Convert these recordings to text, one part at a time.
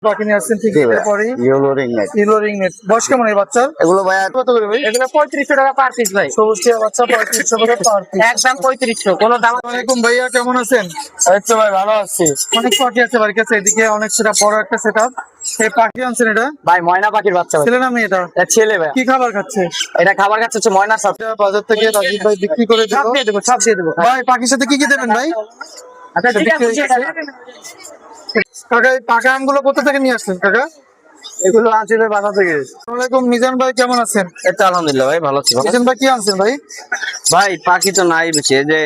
বাকি নিয়ে আসছেন ঠিক এরপরে yellow ring net. Yellow ring net. বয়স কেমন এই বাচ্চার? এগুলো ভাইয়া কত করে ভাই? এগুলো 3500 টাকা পার পিস ভাই। সবুজ টিয়া বাচ্চা 3500 করে পার পিস। একদম 3500, কোনো দাম। আসসালামু আলাইকুম ভাইয়া, কেমন আছেন? এই তো ভাই ভালো আছি। অনেক পাখি আছে বাড়ির কাছে, এদিকে অনেক সেটা বড় একটা সেটআপ। এই পাখি আনছেন এটা ভাই ময়না পাখির বাচ্চা ভাই। ছেলে না মেয়ে এটা? এটা ছেলে ভাই। কি খাবার খাচ্ছে? এটা খাবার খাচ্ছে হচ্ছে ময়নার সাথে। এটা বাজার থেকে রাজীব ভাই বিক্রি করে সব দিয়ে দেবো, সব দিয়ে দেবো। ভাই পাখির সাথে কি কি দেবেন ভাই? আচ্ছা ঠিক আছে, কাকা এই পাকা আমগুলো কোথা থেকে নিয়ে আসছেন কাকা? এগুলো আনছি ভাই বাসা থেকে। আসসালামু আলাইকুম মিজান ভাই, কেমন আছেন? এই তো আলহামদুলিল্লাহ ভাই ভালো আছি। মিজান ভাই কি আনছেন ভাই? ভাই পাখি তো নাই বেশি, এই যে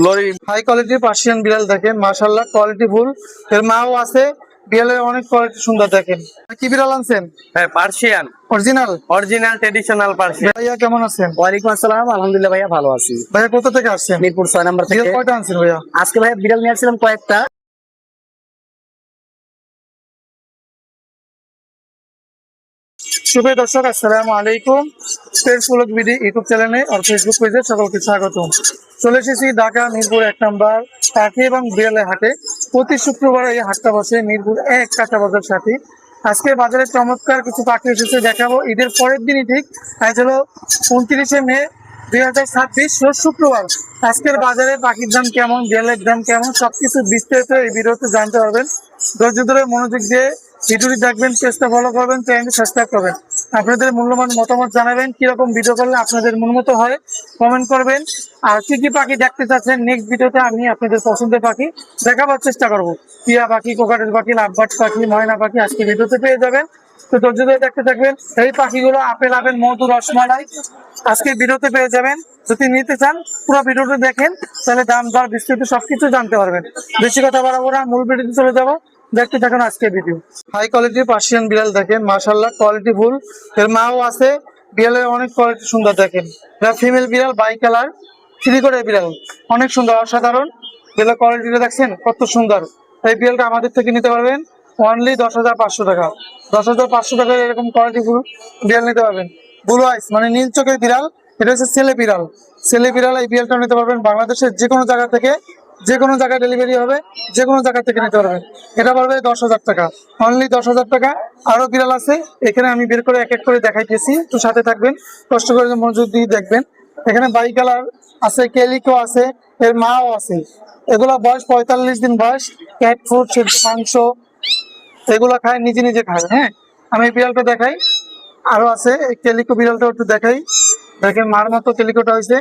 লরি হাই কোয়ালিটির পার্সিয়ান বিড়াল দেখেন, মাশাআল্লাহ কোয়ালিটি ফুল। এর মাও আছে, বিড়ালের অনেক কোয়ালিটি সুন্দর দেখেন। কি বিড়াল আনছেন? হ্যাঁ Persian, original? Original traditional Persian. ভাইয়া কেমন আছেন? ওয়ালাইকুম আসসালাম, আলহামদুলিল্লাহ ভাইয়া ভালো আছি। ভাইয়া কোথা থেকে আসছেন? মিরপুর 6 নম্বর থেকে। বিড়াল কয়টা আনছেন ভাইয়া? আজকে ভাইয়া বিড়াল নিয়ে আসছিলাম কয়েকটা। শুভ দর্শক, আসসালামু আলাইকুম। পেজ ব্লগ ভিডিও ইউটিউব চ্যানেলে আর ফেসবুক পেজে সকলকে স্বাগতম। চলে এসেছি ঢাকা মিরপুর 1 নম্বর পাখি এবং বিড়ালের হাটে। প্রতি শুক্রবার এই হাটটা বসে মিরপুর 1 কাঁচা বাজার সাথে। আজকে বাজারে চমৎকার কিছু পাখি এসেছে, দেখাবো। ঈদের পরের দিনই ঠিক, আজ হলো 29শে মে 2026, রোজ শুক্রবার। আজকের বাজারে পাখির দাম কেমন, বিড়ালের দাম কেমন, সবকিছু বিস্তারিত এই ভিডিওতে জানতে পারবেন। ধৈর্য ধরে মনোযোগ দিয়ে ভিডিওটি দেখবেন, পেজটা ফলো করবেন, চ্যানেলটি সাবস্ক্রাইব করবেন। আপনাদের মূল্যবান মতামত জানাবেন, কিরকম ভিডিও করলে আপনাদের মনোমত হয় কমেন্ট করবেন। আর কি কি পাখি দেখতে চাচ্ছেন নেক্সট ভিডিওতে আমি আপনাদের পছন্দের পাখি দেখাবার চেষ্টা করব। টিয়া পাখি, কোকাটেল পাখি, লাভবার্ড পাখি, ময়না পাখি আজকে ভিডিওতে পেয়ে যাবেন। তো ধৈর্য ধরে দেখতে থাকবেন। এই পাখিগুলো আপেল আপেল, মধু, রসমালাই আজকে ভিডিওতে পেয়ে যাবেন। যদি নিতে চান পুরো ভিডিওটা দেখেন, তাহলে দাম দর বিস্তারিত সবকিছু জানতে পারবেন। বেশি কথা বাড়াবো না, মূল ভিডিওতে চলে যাবো। দেখতে থাকুন আজকে ভিডিও। হাই কোয়ালিটির পার্সিয়ান বিড়াল দেখেন, মাশাআল্লাহ কোয়ালিটি ফুল। এর মাও আছে, বিড়ালের অনেক কোয়ালিটি সুন্দর দেখেন। এটা ফিমেল বিড়াল, বাই কালার, সিলিকোডের বিড়াল, অনেক সুন্দর, অসাধারণ। বিড়ালের কোয়ালিটিটা দেখছেন কত সুন্দর। এই বিড়ালটা আমাদের থেকে নিতে পারবেন অনলি 10,500 টাকা। 10,500 টাকায় এরকম কোয়ালিটি ফুল বিড়াল নিতে পারবেন। ব্লু আইস মানে নীল চোখের বিড়াল, এটা হচ্ছে ছেলে বিড়াল। ছেলে বিড়াল এই বিড়ালটা নিতে পারবেন বাংলাদেশের যে কোনো জায়গা থেকে, যে কোনো জায়গায় ডেলিভারি হবে, যে কোনো জায়গা থেকে নিতে পারবেন। এটা পড়বে 10,000 টাকা, অনলি 10,000 টাকা। আরো বিড়াল আছে, এখানে আমি বের করে এক এক করে দেখাইতেছি, তো সাথে থাকবেন, কষ্ট করে মনোযোগ দিয়ে দেখবেন। এখানে বাই কালার আছে, কেলিকো আছে, এর মাও আছে। এগুলা বয়স 45 দিন বয়স। ক্যাট ফুড, সেদ্ধ মাংস এগুলো খায়, নিজে নিজে খায়। হ্যাঁ, আমি এই বিড়ালটা দেখাই। আরো আছে এই কেলিকো বিড়ালটা একটু দেখাই। দেখেন মার মতো কেলিকোটা হয়েছে।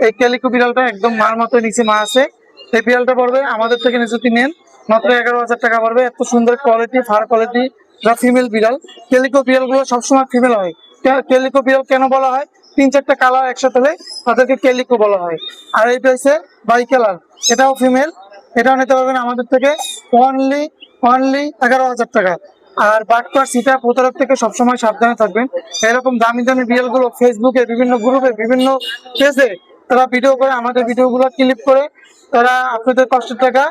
এই কেলিকো বিড়ালটা একদম মার মতো, নিচে মা আছে। এই বিড়ালটা পড়বে আমাদের থেকে যদি নেন মাত্র 11,000 টাকা পড়বে। এত সুন্দর কোয়ালিটি, ফার কোয়ালিটি, যা ফিমেল বিড়াল। কেলিকো বিড়ালগুলো সবসময় ফিমেল হয়। কেলিকো বিড়াল কেন বলা হয়? 3-4টা কালার একসাথে হলে তাদেরকে কেলিকো বলা হয়। আর এইটা হচ্ছে বাই কালার, এটাও ফিমেল। এটাও নিতে পারবেন আমাদের থেকে অনলি 11,000 টাকা। আর বাটপার সিটা প্রতারক থেকে সবসময় সাবধানে থাকবেন। এরকম দামি দামি বিড়ালগুলো ফেসবুকে, বিভিন্ন গ্রুপে, বিভিন্ন পেজে তারা ভিডিও করে, আমাদের ভিডিওগুলো ক্লিপ করে তারা আপনাদের কষ্টের টাকা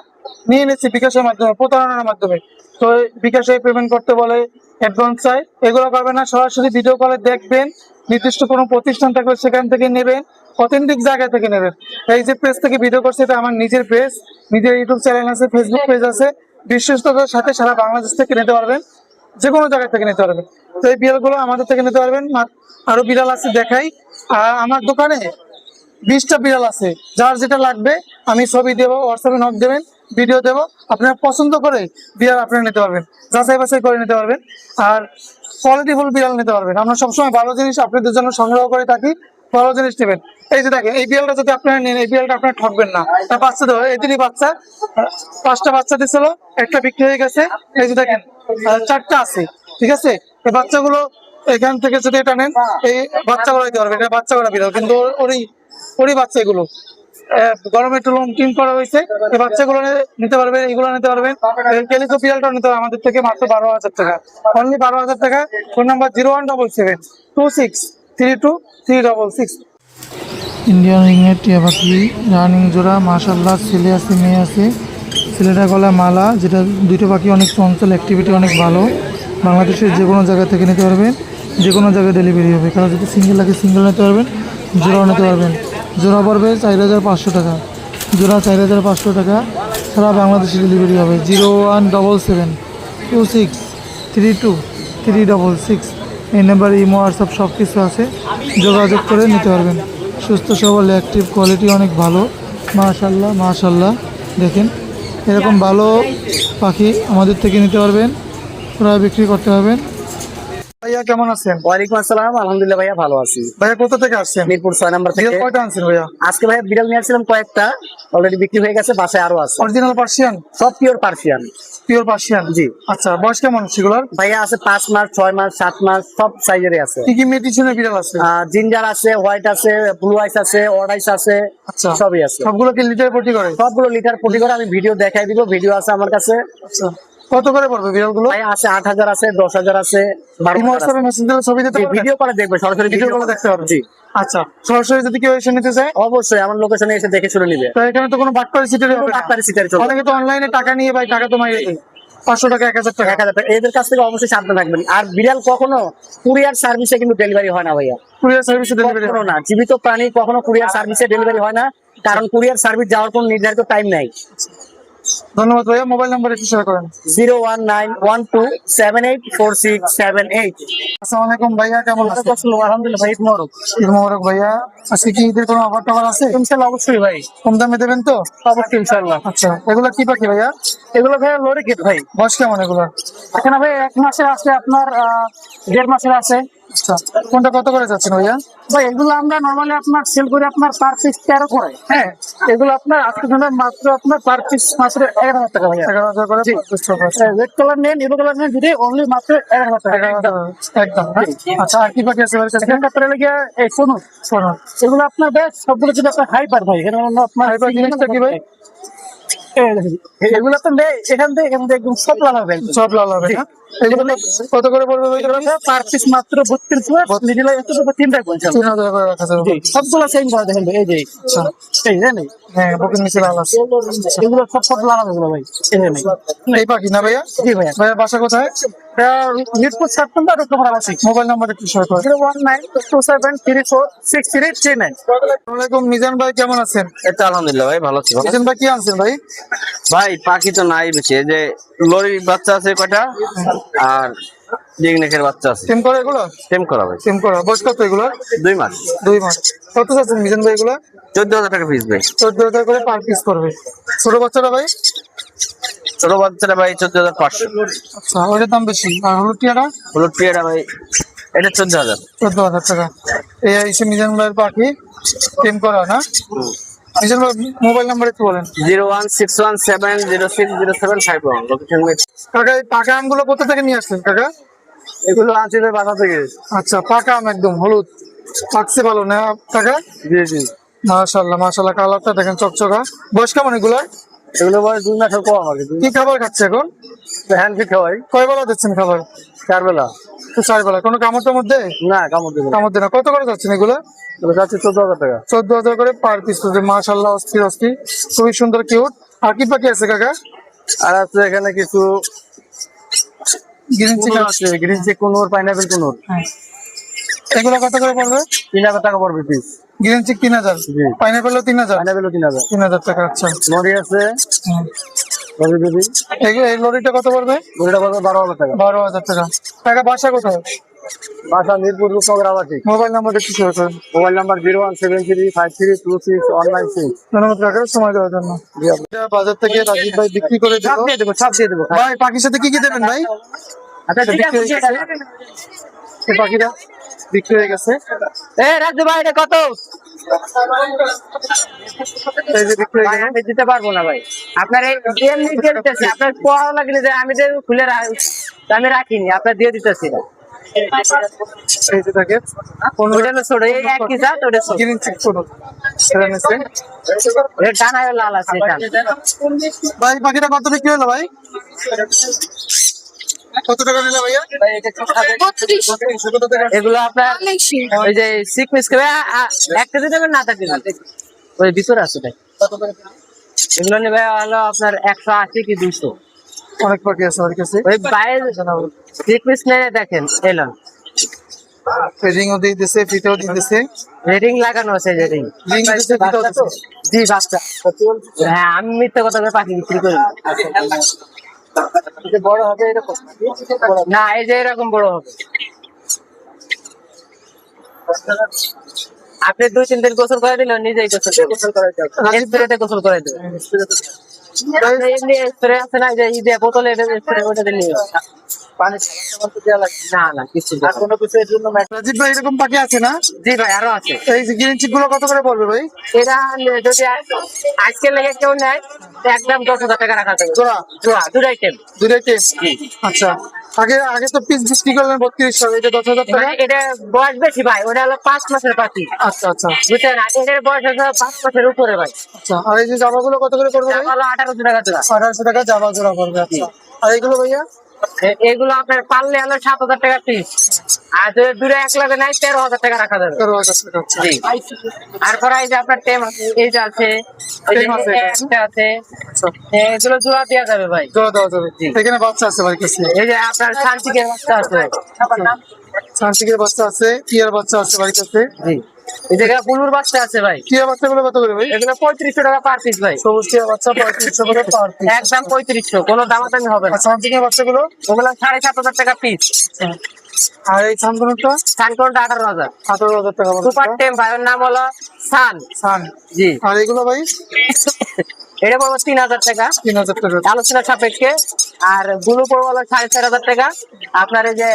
নিয়ে নিচ্ছে বিকাশের মাধ্যমে, প্রতারণার মাধ্যমে। তো বিকাশে পেমেন্ট করতে বলে, অ্যাডভান্স চাই, এগুলো করবেন না। সরাসরি ভিডিও কলে দেখবেন, নির্দিষ্ট কোনো প্রতিষ্ঠান থাকলে সেখান থেকে নেবেন, অথেন্টিক জায়গা থেকে নেবেন। এই যে পেজ থেকে ভিডিও করছে, এটা আমার নিজের পেজ, নিজের ইউটিউব চ্যানেল আছে, ফেসবুক পেজ আছে। বিশ্বস্ততার সাথে সারা বাংলাদেশ থেকে নিতে পারবেন, যে কোনো জায়গা থেকে নিতে পারবেন। তো এই বিড়ালগুলো আমাদের থেকে নিতে পারবেন। আরো বিড়াল আছে দেখাই। আমার দোকানে 20টা বিড়াল আছে, যার যেটা লাগবে আমি ছবি দেবো, হোয়াটসঅ্যাপে নক দেবেন, ভিডিও দেবো, আপনারা পছন্দ করে বিড়াল আপনারা নিতে পারবেন, যাচাই বাছাই করে নিতে পারবেন। আর কোয়ালিটিফুল বিড়াল নিতে পারবেন। আমরা সবসময় ভালো জিনিস আপনাদের জন্য সংগ্রহ করে থাকি, ভালো জিনিস নেবেন। এই যে দেখেন, এই বিড়ালটা যদি আপনারা নেন, এই বিড়ালটা আপনারা ঠকবেন না। তার বাচ্চা দেবো, এদিনই বাচ্চা 5টা বাচ্চা দিয়েছিল, একটা বিক্রি হয়ে গেছে। এই যে দেখেন 4টা আছে, ঠিক আছে। এই বাচ্চাগুলো এখান থেকে যদি এটা নেন, এই বাচ্চাগুলো দিতে পারবেন। এটা বাচ্চাগুলো বিড়াল, কিন্তু ওরই বাচ্চা এগুলো। গরমে একটু লোম টিম করা হয়েছে। এই বাচ্চাগুলো নিতে পারবেন, এগুলো নিতে পারবেন। ক্যালিকো বিড়ালটা নিতে হবে আমাদের থেকে মাত্র 12,000 টাকা, অনলি 12,000 টাকা। Phone number 0177263236। ইন্ডিয়ান রিংয়ের টিয়া পাখি, রানিং জোড়া, মাশাআল্লাহ। ছেলে আছে, মেয়ে আছে। ছেলেটা গলায় মালা, যেটা দুটো পাখি অনেক চঞ্চল, অ্যাক্টিভিটি অনেক ভালো। বাংলাদেশের যে কোনো জায়গা থেকে নিতে পারবেন, যে কোনো জায়গায় ডেলিভারি হবে। কারণ যদি সিঙ্গেল লাগে সিঙ্গেল নিতে পারবেন, জোড়াও নিতে পারবেন। জোড়া পড়বে 4,500 টাকা, জোড়া 4,500 টাকা। সারা বাংলাদেশে ডেলিভারি হবে। 0177264 3236 এই নাম্বারে ইমো হোয়াটসঅ্যাপ সব কিছু আছে, যোগাযোগ করে নিতে পারবেন। সুস্থ সবল অ্যাক্টিভ, কোয়ালিটি অনেক ভালো, মাশাল্লাহ মাশাল্লাহ। দেখেন এরকম ভালো পাখি আমাদের থেকে নিতে পারবেন, ক্রয় বিক্রি করতে পারবেন। ভাইয়া কেমন আছেন? ওয়ালাইকুম আসসালাম, আলহামদুলিল্লাহ ভাইয়া ভালো আছি। ভাইয়া কোথা থেকে আসছেন? মিরপুর 6 নাম্বার থেকে। বিড়াল কয়টা আনছেন ভাইয়া? আজকে ভাইয়া বিড়াল নিয়ে আসছিলাম কয়েকটা, অলরেডি বিক্রি হয়ে গেছে, বাসায় আরো আছে। Original Persian? সব পিওর পার্সিয়ান। পিওর পার্সিয়ান, জি। আচ্ছা, বয়স কেমন সেগুলোর? ভাইয়া আছে 5 মাস, 6 মাস, 7 মাস, সব সাইজেরই আছে। কি কি মেডিসিনের বিড়াল আছে? জিঞ্জার আছে, হোয়াইট আছে, ব্লু আইস আছে, অড আইস আছে, আচ্ছা, সবই আছে। সবগুলো কি লিটার প্রতি করে? সবগুলো লিটার প্রতি করে। আমি ভিডিও দেখাই দিব, ভিডিও আছে আমার কাছে। আচ্ছা, কত করে পড়বে বিড়ালগুলো? ভাইয়া আছে 8,000 আছে, 10,000 আছে, 12,000 হোয়াটসঅ্যাপে মেসেজ দিলে ছবি দিতে পারবেন? ভিডিও করে দেখবে, সরাসরি ভিডিও করে দেখতে পারবেন। জি, আচ্ছা, সরাসরি যদি কেউ এসে নিতে চায়? অবশ্যই আমার লোকেশনে এসে দেখে শুনে নিবে। তো এখানে তো কোনো বাটপারি সিটের হবে না? ডাক্তারি সিটারি চলবে। অনেকে তো অনলাইনে টাকা নিয়ে ভাই টাকা তো মাইরে দেয়, 500 টাকা 1000 টাকা। 1,000 টাকা। এদের কাছ থেকে অবশ্যই সাবধান থাকবেন। আর বিড়াল কখনো কুরিয়ার সার্ভিসে কিন্তু ডেলিভারি হয় না ভাইয়া, কুরিয়ার সার্ভিসে ডেলিভারি? কখনো না। জীবিত প্রাণী কখনো কুরিয়ার সার্ভিসে ডেলিভারি হয় না, কারণ কুরিয়ার সার্ভিস যাওয়ার কোনো নির্ধারিত টাইম নাই। ধন্যবাদ ভাইয়া। মোবাইল নাম্বার একটু শেয়ার করেন। 01912724678। আসসালামু আলাইকুম ভাইয়া, কেমন আছেন? আলহামদুলিল্লাহ ভাই, মোবারক। ঈদ মোবারক ভাইয়া। আজকে কি ঈদের কোনো অফার টফার আছে? ইনশাআল্লাহ অবশ্যই ভাই, কম দামে দেবেন তো? অবশ্যই ইনশাআল্লাহ। আচ্ছা, এগুলো কি পাখি ভাইয়া? এগুলো ভাই লরি গেট ভাই। বয়স কেমন এগুলো? এখানে ভাই 1 মাসের আছে, আপনার 1.5 মাসের আছে। আচ্ছা, কোনটা কত করে যাচ্ছেন ভাইয়া? ভাই এগুলো আমরা নরমালি আপনার সেল করি আপনার পার পিস 13 করে। হ্যাঁ, এগুলো আপনার আজকে জন্য মাত্র আপনার পার পিস মাত্র 11,000 টাকা ভাইয়া। 11,000 করে? জি। আচ্ছা, রেড কালার নেন, ইয়েলো কালার নেন, যদি অনলি মাত্র 11,000 টাকা। 11,000 একদম, হ্যাঁ? আচ্ছা, আর কি পাখি আছে ভাইয়ের কাছে? এখানকার পরে লেগে এই শোনো, শোনো, এগুলো আপনার বেশ সবগুলো যদি আপনার হাইপার ভাই, এখানে আপনার হাইপার জিনিসটা কি ভাই? এগুলো তো এখান থেকে একদম সব লাল হবে। সব লাল হবে না? এগুলো কত করে পড়বে ভাই? পার পিস মাত্র 32 করে, মিডিল একটু 3 রাখবেন। 3,000 করে রাখা যাবে। জি, সবগুলো সেম করে দেখেন ভাই, এই যে আচ্ছা, এই জানেন, হ্যাঁ, বুকের নিচে লাল আছে। এগুলো সব লাল হবে এগুলো ভাই। এই যে নেই। এই পাখি না ভাইয়া? জি ভাইয়া। ভাইয়া বাসা কোথায়? মিরপুর 7 নম্বর ডক্টর আছে। মোবাইল নাম্বার একটু শেয়ার করেন। 01927346339। আসসালামু আলাইকুম মিজান ভাই, কেমন আছেন? এই তো আলহামদুলিল্লাহ ভাই, ভালো আছি। মিজান ভাই কি আনছেন ভাই? ভাই পাখি তো নাই বেশি, এই যে লরির বাচ্চা আছে কয়টা, আর ডিগনেকের বাচ্চা আছে। টেম করা এগুলো? টেম করা ভাই, টেম করা। বয়স কত এগুলো? 2 মাস। 2 মাস। কত যাচ্ছেন মিজান ভাই এগুলো? 14,000 টাকা পিস ভাই। 14,000 করে পার পিস করবে। ছোট বাচ্চারা ভাই? ছোট বাচ্চাটা ভাই 14,500। আচ্ছা, ওইটার দাম বেশি। আর হলুদ টিয়াটা? হলুদ টিয়াটা ভাই এটা 14,000। 14,000 টাকা। এই এসে মিজান ভাইয়ের পাখি টেম করা না? মিজান ভাই মোবাইল নাম্বার একটু বলেন। 01617060751। লোকেশন কাকা, এই পাকা আমগুলো কোথা থেকে নিয়ে আসছেন কাকা? এগুলো আনছি ভাই বাসা থেকে। আচ্ছা, পাকা আম একদম হলুদ, পাকছে ভালো না কাকা? জি জি। মাশাআল্লাহ মাশাআল্লাহ, কালারটা দেখেন চকচকা। বয়স কেমন এগুলো? এগুলো ভাই 2 মাসের কম হবে। কি খাবার খাচ্ছে এখন? হ্যান্ড ফিট খাওয়াই কয় বেলা দিচ্ছেন খাবার? 4 বেলা। তো 4 বেলা। কোনো কামড়টার মধ্যে? না, কামড় দেবে না। কামড় দেয় না। কত করে যাচ্ছেন এগুলো? এগুলো যাচ্ছে 14,000 টাকা। 14,000 করে পার পিস। মাশাআল্লাহ, অস্থির অস্থির, খুবই সুন্দর কিউট। আর কি পাখি আছে কাকা? আর আছে এখানে কিছু গ্রিন চিকেন আছে, গ্রিন চেক কোনোর, পাইনাপেল কোনোর। এগুলো কত করে পড়বে? 3,000 টাকা পড়বে পিস। গ্রিন চিক 3,000, জি। পাইনাপেলও 3,000? পাইনাপেলও 3,000। 3,000 টাকা। আচ্ছা, লরি আছে, হুম। লরি দিবি। এই লরিটা কত পড়বে? লরিটা পড়বে 12,000 টাকা। 12,000 টাকা। টাকা বাসা কোথায়? বাসা মিরপুর রূপনগর আবাসিক। মোবাইল নাম্বার একটু শেয়ার করেন। Mobile number 01735326196। ধন্যবাদ কাকা সময় দেওয়ার জন্য। এটা বাজার থেকে রাজীব ভাই বিক্রি করে সব দিল। দিয়ে দেবো, সব দিয়ে দেবো। ভাই পাখির সাথে কি কি দেবেন ভাই? আচ্ছা ঠিক আছে, বিক্রি হয়ে গেছে। এই পাখিটা বিক্রি হয়ে গেছে। রাজু ভাই এটা কত? এই যে বিক্রি হয়ে ভাই গেল। আমি দিতে পারবো না ভাই, আপনার এই এমনি দিয়ে দিতেছি। আপনার পোহাও লাগলে যে আমি যে খুলে আমি রাখিনি, আপনার দিয়ে দিতেছি না। এই যে থাকে ওটা হলো ছোট, এই একই জাত, ওটা ছোট। গ্রিন চিক ছোট। সেটা নিচ্ছে। এর ডানায় লাল আছে এটা। ভাই পাখিটা কত বিক্রি হলো ভাই? কত টাকা নিলে ভাইয়া? এগুলো আপনার ওই যে সিকমিস করে একটা দিতে হবে না, থাকবে ওই ভিতরে আছে তাই। এগুলো নেবে হলো আপনার 180 কি 200। অনেক পাখি আছে আমার কাছে। ওই বাইরে সিকমিস নেই, দেখেন এলন রিংও দিয়ে দিছে, ফিতেও দিয়ে দিছে। রেটিং লাগানো আছে, রেটিং। রিং দিছে, ফিতেও দিছে। জি বাচ্চা। হ্যাঁ, আমি মিথ্যা কথা বলে পাখি বিক্রি করি। বড় হবে এরকম? না, এই যে এরকম বড় হবে। আপনি 2-3 দিন গোসল করে দিলেন, নিজেই গোসল করে দেবেন, স্প্রেতে গোসল করে দেবেন। আপনি এমনি স্প্রে আছে না, যে এই যে বোতলে এটা স্প্রে করে দিলে পানি সাবান দেওয়া লাগবে? না না কিছু আর কোনো কিছু এর জন্য রাজীব ভাই এরকম পাখি আছে না? জি ভাই, আরো আছে। এই যে গ্রিন চিক গুলো কত করে পড়বে ভাই? এরা যদি আজকে লেগে কেউ নেয়, একদম 10,000 টাকা রাখা যাবে। জোড়া? জোড়া, দুটো আইটেম। দুইটাই টেস্ট? আচ্ছা, আগে আগে তো পিস বিক্রি করলেন 3200, এটা 10,000 টাকা। এটা বয়স বেশি ভাই, ওটা হলো 5 মাসের পাখি, আচ্ছা আচ্ছা বুঝছেন? আর এটার বয়স হচ্ছে 5 মাসের উপরে ভাই। আচ্ছা। আর এই যে জামাগুলো কত করে পড়বে ভাই? হলো 1800 টাকা জোড়া। 1800 টাকা জামা জোড়া পড়বে। আচ্ছা, আর এগুলো ভাইয়া? এগুলো আপনার পারলে হলো 7,000 টাকা পিস, আর যদি দূরে 1 লাখ নাই 13,000 টাকা রাখা যাবে। 13,000 টাকা। আচ্ছা। জি। তারপরে এই যে আপনার টেম আছে, এই যে আছে, এই যে টেম আছে, একটা আছে, আচ্ছা, এগুলো জোড়া দেওয়া যাবে ভাই। জোড়া দেওয়া যাবে। এখানে বাচ্চা আছে ভাই কাছে? এই যে আপনার শান্তিকের বাচ্চা আছে। সানসিকের বাচ্চা আছে, টিয়ার বাচ্চা আছে বাড়ির কাছে। জি। এই জায়গায় বুলুর বাচ্চা আছে ভাই, টিয়ার বাচ্চাগুলো কত করে ভাই? এগুলো 3500 টাকা পার পিস ভাই। সবুজ টিয়ার বাচ্চা 3500 করে পার পিস। একদম 3500, কোনো দামাদামি হবে না। আর সানসিকের বাচ্চাগুলো? ওগুলো 7,500 টাকা পিস। আর এই সানগুলোটা? সানকোনটা 18,000। 18,000 টাকা সুপার টেম ভাই, ওর নাম হলো সান। সান। জি। আর এগুলো ভাই? এটা পড়বো 3,000 টাকা 3,000 টাকা। আলোচনা সাপেক্ষে। আর ব্লু পড়বো হলো 4,500 টাকা। আপনার এই যে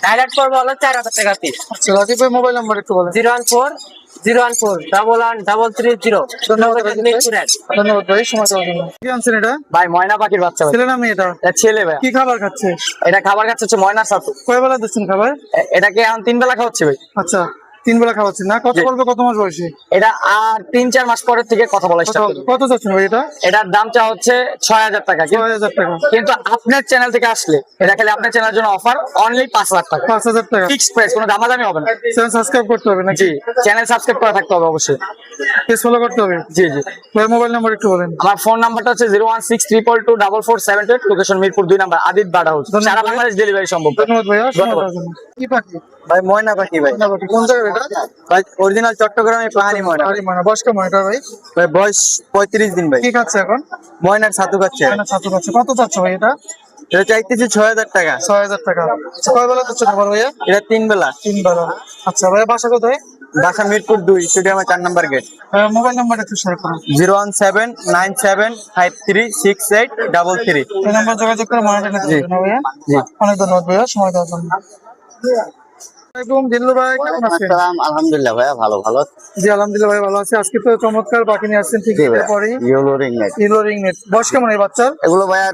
হাইলাইট পড়বো হলো 4,000 টাকা পিস। আচ্ছা, রাজীব ভাই মোবাইল নাম্বার একটু বলেন। 014-014-11330। ধন্যবাদ ভাই, সময় দেওয়ার জন্য। কি আনছেন এটা? ভাই ময়না পাখির বাচ্চা ভাই। ছেলে না মেয়ে এটা? এটা ছেলে ভাই। কি খাবার খাচ্ছে? এটা খাবার খাচ্ছে হচ্ছে ময়না ছাতু। কয় বেলা দিচ্ছেন খাবার? এটাকে এখন 3 বেলা খাওয়াচ্ছে ভাই। আচ্ছা, 3 বেলা খাওয়াচ্ছেন না? কত জি। বলবে, কত মাস বয়সে? এটা আর 3-4 মাস পরের থেকে কথা বলা স্টার্ট করবে। কত চাচ্ছেন ভাই এটা? এটার দাম চা হচ্ছে 6,000 টাকা। 6,000 টাকা। কিন্তু আপনার চ্যানেল থেকে আসলে এটা খালি আপনার চ্যানেলের জন্য অফার অনলি 5,000 টাকা। 5,000 টাকা। ফিক্সড প্রাইস, কোনো দামাদামি হবে না। চ্যানেল সাবস্ক্রাইব করতে হবে নাকি? জি, চ্যানেল সাবস্ক্রাইব করা থাকতে হবে অবশ্যই। পেজ ফলো করতে হবে? জি জি। ভাই মোবাইল নাম্বার একটু বলেন। আমার ফোন নাম্বারটা হচ্ছে 016224447, লোকেশন মিরপুর 2 নাম্বার, আদিত বাড়া হাউস। ধন্যবাদ সারা ভাই। বাংলাদেশ ডেলিভারি সম্ভব। ধন্যবাদ ভাইয়া, সময় ধন্যবাদ। দেওয়ার জন্য। কি পাখি? ভাই ময়না পাখি ভাই। কোন জায়গায় এটা? ভাই অরিজিনাল চট্টগ্রামে পাহাড়ি ময়না। আরে মানে বয়স কেমন এটা ভাই? ভাই বয়স 35 দিন ভাই। কি খাচ্ছে এখন? ময়নার ছাতু খাচ্ছে। না, ছাতু খাচ্ছে। কত চাচ্ছ ভাই এটা? এটা চাইতেছি 6,000 টাকা। 6,000 টাকা। আচ্ছা, কয় বেলা দিচ্ছ খাবার ভাইয়া? এটা 3 বেলা। 3 বেলা। আচ্ছা ভাইয়া, বাসা কোথায়? বাসা মিরপুর 2, স্টেডিয়ামের 4 নাম্বার গেট। মোবাইল নাম্বার একটু শেয়ার করুন। 01797536833। এই নাম্বার যোগাযোগ করে মনে রাখতে জি। পারবেন না ভাইয়া? জি। অনেক ধন্যবাদ ভাইয়া, সময় দেওয়ার জন্য। আসসালামু আলাইকুম জিল্লু ভাই, কেমন আছেন? আলহামদুলিল্লাহ ভাইয়া, ভালো ভালো। জি আলহামদুলিল্লাহ ভাই, ভালো আছি। আজকে তো চমৎকার পাখি নিয়ে আসছেন, ঠিক পরে yellow ring net. Elo ring net. বয়স কেমন এই বাচ্চার? এগুলো ভাইয়া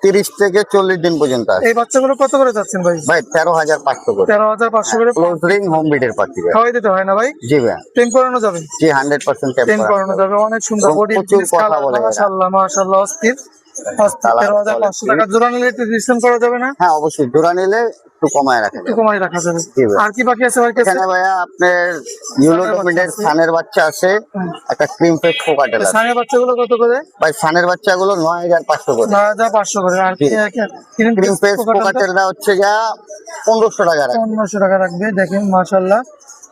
30 থেকে 40 দিন পর্যন্ত আছে। এই বাচ্চাগুলো কত করে যাচ্ছেন ভাই? ভাই 13,500 করে। 13,500 করে। ক্লোজ রিং হোম বিডের পাখি ভাই। খাওয়াই দিতে হয় না ভাই? জি ভাইয়া। টেম করানো যাবে? জি 100% টেম টেম্পার। করানো যাবে। অনেক সুন্দর এবং বডি, প্রচুর কথা বলে এরা। মাশাআল্লাহ মাশাআল্লাহ, অস্থির অস্থির। কালার 13,500 টাকা। জোড়া নিলে একটু ডিসকাউন্ট করা যাবে না? হ্যাঁ অবশ্যই, জোড়া নিলে একটু কমায় রাখেন। একটু কমাই রাখা যাবে। জি ভাই। আর কি বাকি আছে ভাই কাছে? এখানে ভাইয়া আপনার ইউলো ডোমিনের সানের বাচ্চা আছে, একটা ক্রিম ফেস কোকাটেল আছে। সানের বাচ্চাগুলো কত করে? ভাই সানের বাচ্চাগুলো 9,500 করে। 9,500 করে। আর জি। ক্রিম ক্রিম ফেস কোকাটেলটা হচ্ছে যা 1,500 টাকা রাখে। 1500 টাকা রাখবে। দেখেন মাশাআল্লাহ।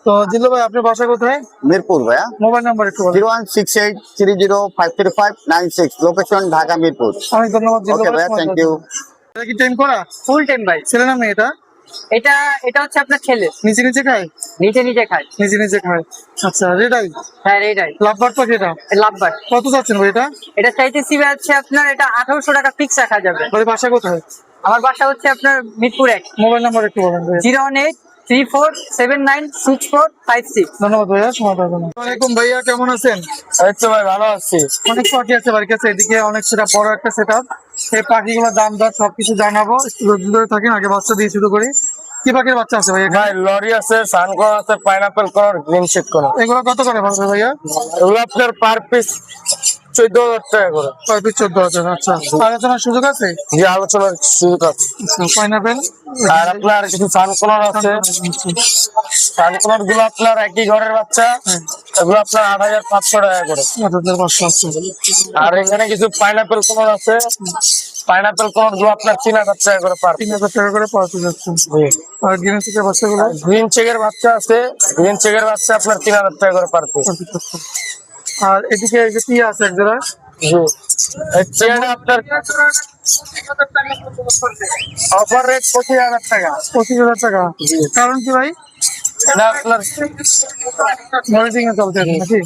তো জিল্লু ভাই, আপনার বাসা কোথায়? মিরপুর ভাইয়া। মোবাইল নাম্বার একটু বলেন। 01683053596, লোকেশন ঢাকা মিরপুর। অনেক ধন্যবাদ জিল্লু ওকে ভাই, ভাইয়া, সময় থ্যাংক দেওয়ার ইউ। জন্য। এটা কি টাইম করা? ফুল টাইম ভাই। ছেলে না মেয়ে এটা? এটা হচ্ছে আপনার ছেলে, নিচে নিচে খায়? নিজে নিজে খায়। নিজে নিজে খায়। আচ্ছা, রেডাই হ্যাঁ এইটাই লাভবার্ড পাখি এটা? লাভবার্ড। কত যাচ্ছেন ভাই এটা? এটা চাইতেছি ভাই হচ্ছে আপনার, এটা 1800 টাকা ফিক্স রাখা যাবে। ভাই বাসা কোথায়? আমার বাসা হচ্ছে আপনার মিরপুর 1। মোবাইল নাম্বার একটু বলেন ভাই। 01834796456। ধন্যবাদ ভাইয়া, সময় দেওয়ার জন্য। ওয়ালাইকুম ভাইয়া, কেমন আছেন? এই তো ভাই ভালো আছি। অনেক পাখি আছে বাড়ির কাছে, এদিকে অনেক সেটা বড় একটা সেটআপ। এই পাখিগুলোর দাম দর সবকিছু জানাবো। একটু ধৈর্য ধরে থাকেন, আগে বাচ্চা দিয়ে শুরু করি। কি পাখির বাচ্চা আছে ভাইয়া? ভাই লরি আছে, সানকোন আছে, পাইনাপল কলার, গ্রিন শেড কলার। এগুলো কত করে ভাববে ভাইয়া? এগুলো আপনার পার পিস 14,000 টাকা করে। 14,000। আচ্ছা, আলোচনার সুযোগ আছে? যে আলোচনার সুযোগ আছে। পাইনাপেল আর আপনার কিছু সানকোনার আছে। সানকোনার গুলো আপনার একই ঘরের বাচ্চা, এগুলো আপনার 8,500 টাকা করে। 8,500 আছে। আর এখানে কিছু পাইনাপেল কোনর আছে, পাইনাপেল কোনর গুলো আপনার 3,000 টাকা করে পার। 3,000 টাকা করে পাওয়া যাচ্ছে। আর গ্রিন চিকের বাচ্চাগুলো? গ্রিন চেকের বাচ্চা আছে, গ্রিন চেকের বাচ্চা আপনার 3,000 টাকা করে পার পিস। আর এদিকে এই যে টিয়া আছে এক জোড়া? জি, এই চেয়ারটা আপনার অফার রেট 25,000 টাকা। 25,000 টাকা। কারণ কি ভাই? এটা আপনার মনিটরিং এ চলছে নাকি?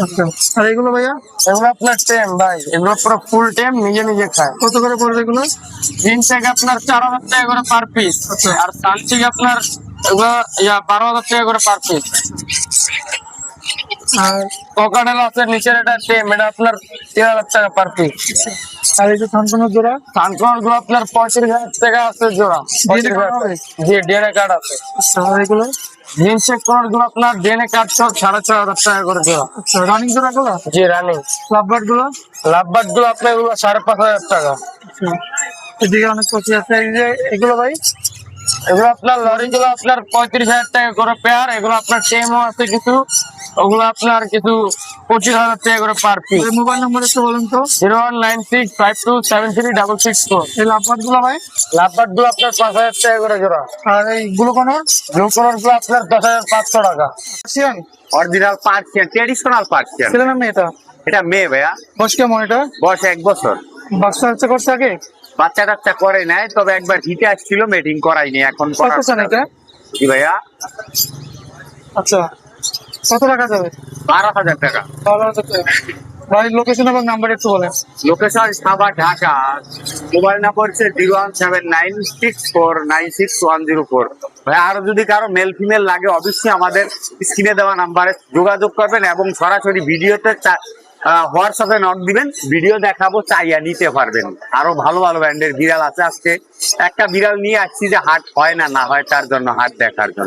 আচ্ছা, আর এগুলো ভাইয়া এগুলো আপনার টেম ভাই, এগুলো পুরো ফুল টেম, নিজে নিজে খায়। কত করে পড়বে এগুলো? গ্রিন চেক আপনার 4,000 টাকা করে পার পিস, আর সানচিক আপনার এগুলো 12,000 টাকা করে পার পিস। আর কোকাডেল আছে নিচের, এটা টেম, এটা আপনার 3,000 টাকা পার পিস। আর এই যে থানকুনোর জোড়া সানকোন গুলো আপনার 35,000 টাকা আছে জোড়া। DNA কার্ড হবে? জি, ডিএনএ কার্ড আছে। আচ্ছা, আর এগুলো গ্রিন চেক কোন গুলো আপনার ডিএনএ কার্ড সহ 6,500 টাকা করে জোড়া। আচ্ছা, রানিং জোড়া গুলো, জি রানিং। লাভবার্ড গুলো লাভবার্ড গুলো আপনার এগুলো 5,500 টাকা। আচ্ছা, এদিকে অনেক কচি আছে। এই যে এগুলো ভাই এগুলো আপনার লরি গুলো আপনার 35,000 টাকা করে পেয়ার। এগুলো আপনার টেমও আছে কিছু, ওগুলো আপনার কিছু 25,000 টাকা করে পার পিস। মোবাইল নাম্বার একটু বলুন তো। 01965273664। এই লাভবার্ড গুলো ভাই, লাভবার্ড গুলো আপনার 5,000 টাকা করে জোড়া। আর এই গ্লুকোনর ব্লু কালার গুলো আপনার 10,500 টাকা। Sean original Persian, traditional Persian. ছেলে না মেয়েটা? এটা মেয়ে ভাইয়া, বয়স কেমন এটা? বয়স 1 বছর। বাচ্চা হচ্ছে করছে আগে? বাচ্চা কাচ্চা করে নাই, তবে একবার হিটে আসছিল, মেটিং করাইনি এখন। কত চান এটা? জি ভাইয়া, আচ্ছা, কত টাকা যাবে? 12,000 টাকা। 12,000 টাকা। ভাই লোকেশন এবং নাম্বার একটু বলেন। Location Savar, Dhaka. Mobile number হচ্ছে 01796496104। ভাই আরো যদি কারো মেল ফিমেল লাগে অবশ্যই আমাদের স্ক্রিনে দেওয়া নাম্বারে যোগাযোগ করবেন এবং সরাসরি ভিডিওতে হোয়াটসঅ্যাপে নক দিবেন, ভিডিও দেখাবো, চাইয়া নিতে পারবেন। আরো ভালো ভালো ব্র্যান্ডের বিড়াল আছে। আজকে একটা বিড়াল নিয়ে আসছি যে হাট হয় না হয়, তার জন্য হাট দেখার জন্য।